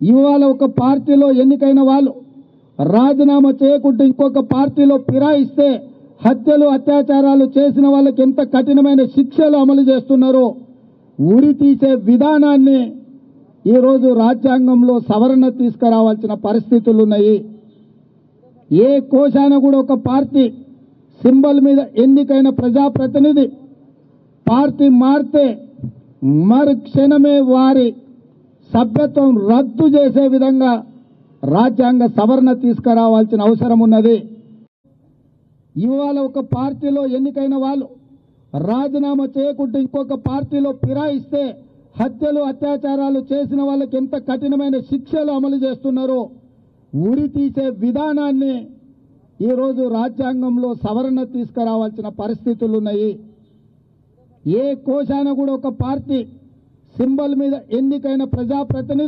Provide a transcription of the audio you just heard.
ఇవాళ ఒక పార్టీలో ఎన్నికైన వాళ్ళు రాజీనామా చేయకుండా ఇంకొక పార్టీలో ఫిరాయిస్తే హత్యలు అత్యాచారాలు చేసిన వాళ్ళకి ఎంత కఠినమైన శిక్షలు అమలు చేస్తున్నారో ఉరి తీసే విధానాన్ని ఈరోజు రాజ్యాంగంలో సవరణ తీసుకురావాల్సిన పరిస్థితులు ఉన్నాయి. ఏ కోశాన కూడా ఒక పార్టీ సింబల్ మీద ఎన్నికైన ప్రజాప్రతినిధి పార్టీ మారితే మరుక్షణమే వారి సభ్యత్వం రద్దు చేసే విధంగా రాజ్యాంగ సవరణ తీసుకురావాల్సిన అవసరం ఉన్నది. ఇవాళ ఒక పార్టీలో ఎన్నికైన వాళ్ళు రాజీనామా చేయకుండా ఇంకొక పార్టీలో ఫిరాయిస్తే హత్యలు అత్యాచారాలు చేసిన వాళ్ళకి ఎంత కఠినమైన శిక్షలు అమలు చేస్తున్నారో ఉరి తీసే విధానాన్ని ఈరోజు రాజ్యాంగంలో సవరణ తీసుకురావాల్సిన పరిస్థితులు ఉన్నాయి. ఏ కోశాన కూడా ఒక పార్టీ సింబల్ మీద ఎన్నికైన ప్రజాప్రతినిధి